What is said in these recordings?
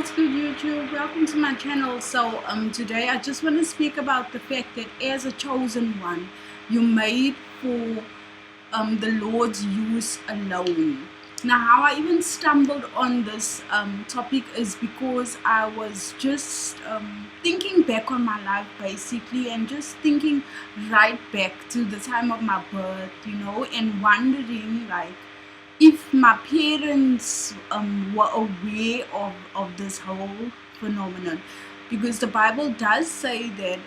what's good YouTube? Welcome to my channel. Today I just want to speak about the fact that as a chosen one, you're made for the Lord's use alone. Now, how I even stumbled on this topic is because I was just thinking back on my life basically, and just thinking right back to the time of my birth, and wondering like if my parents were aware of this whole phenomenon, because the Bible does say that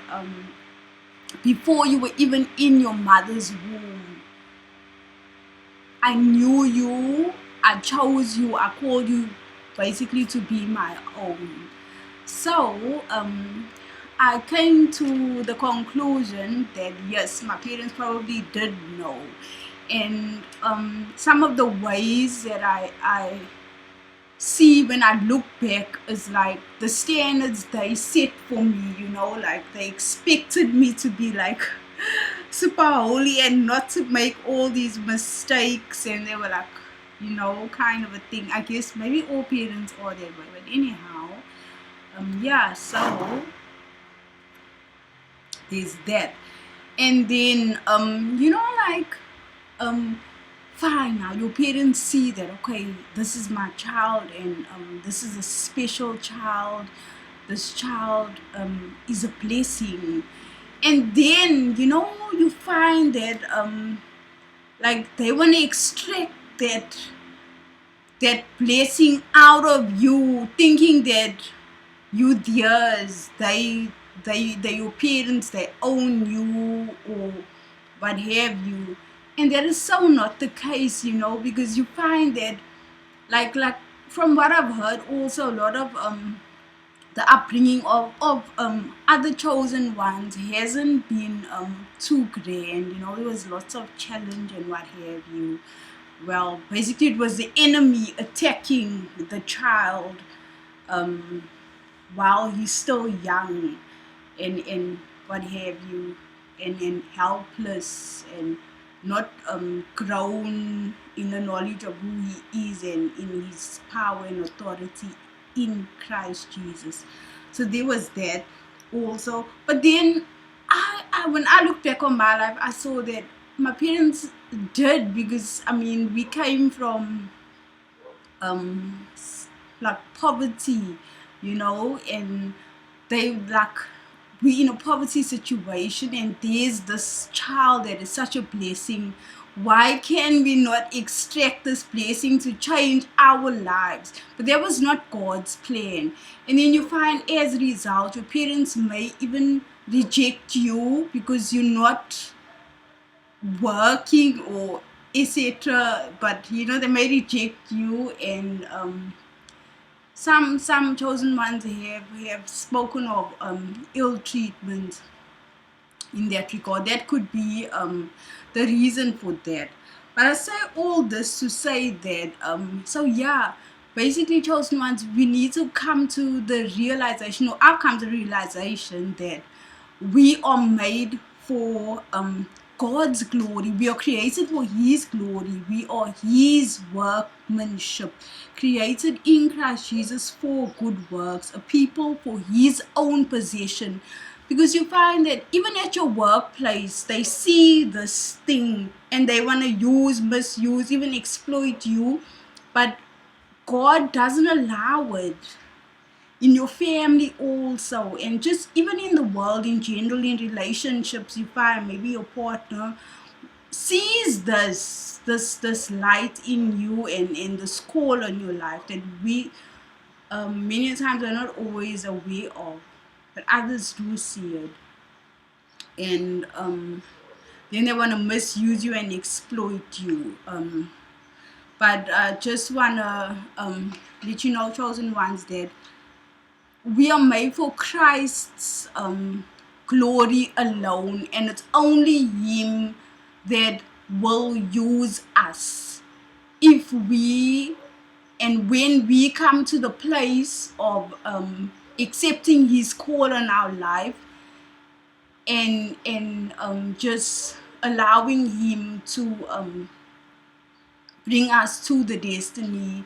before you were even in your mother's womb, I knew you, I chose you, I called you basically to be my own. So I came to the conclusion that yes, my parents probably did know. And some of the ways that I see when I look back is like the standards they set for me, like they expected me to be like super holy and not to make all these mistakes, and they were like, kind of a thing. I guess maybe all parents are that way, but anyhow, yeah, so there's that. And then like fine, now your parents see that, okay, this is my child, and this is a special child, this child is a blessing. And then you find that like they want to extract that blessing out of you, thinking that you theirs, they your parents, they own you or what have you. And that is so not the case, because you find that like from what I've heard, also a lot of the upbringing of other chosen ones hasn't been too grand. There was lots of challenge and what have you. Well, basically it was the enemy attacking the child while he's still young, and what have you, and helpless, and not grown in the knowledge of who he is and in his power and authority in Christ Jesus. So there was that also. But then when I look back on my life, I saw that my parents did, because we came from like poverty, and they like, we in a poverty situation, and there's this child that is such a blessing. Why can we not extract this blessing to change our lives? But that was not God's plan. And then you find, as a result, your parents may even reject you because you're not working or etc. But they may reject you. And some chosen ones have spoken of ill treatment in that regard. That could be the reason for that. But I say all this to say that so yeah, basically, chosen ones, we need to come to the realization, or I've come to the realization, that we are made for God's glory. We are created for His glory. We are His workmanship, created in Christ Jesus for good works, a people for His own possession. Because you find that even at your workplace, they see this thing and they want to use, misuse, even exploit you. But God doesn't allow it. In your family also, and just even in the world in general, in relationships, you find maybe your partner sees this light in you, and this call on your life that we many times are not always aware of, but others do see it. And then they want to misuse you and exploit you. But just want to let you know, chosen ones, that we are made for Christ's glory alone, and it's only Him that will use us if we and when we come to the place of accepting His call on our life, and just allowing Him to bring us to the destiny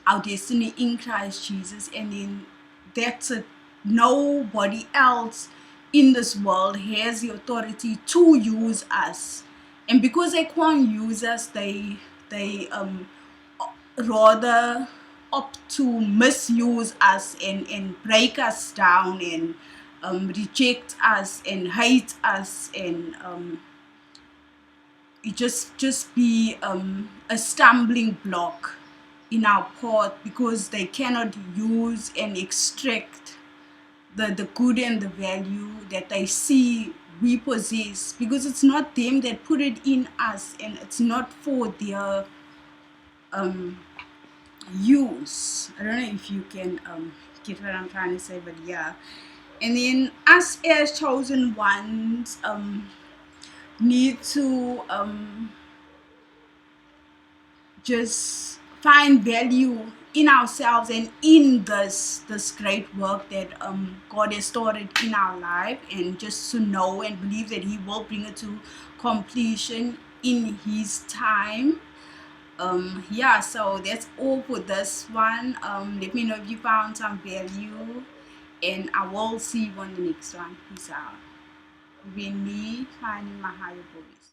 our destiny in Christ Jesus, and then that's it. Nobody else in this world has the authority to use us, and because they can't use us, they rather opt to misuse us and break us down and reject us and hate us, and it just be a stumbling block in our path, because they cannot use and extract the good and the value that they see we possess, because it's not them that put it in us, and it's not for their um use. I don't know if you can get what I'm trying to say, but yeah. And then us as chosen ones need to just find value in ourselves and in this great work that God has started in our life, and just to know and believe that He will bring it to completion in His time. Yeah, so that's all for this one. Let me know if you found some value, and I will see you on the next one. Peace out. Been me finding my higher voice.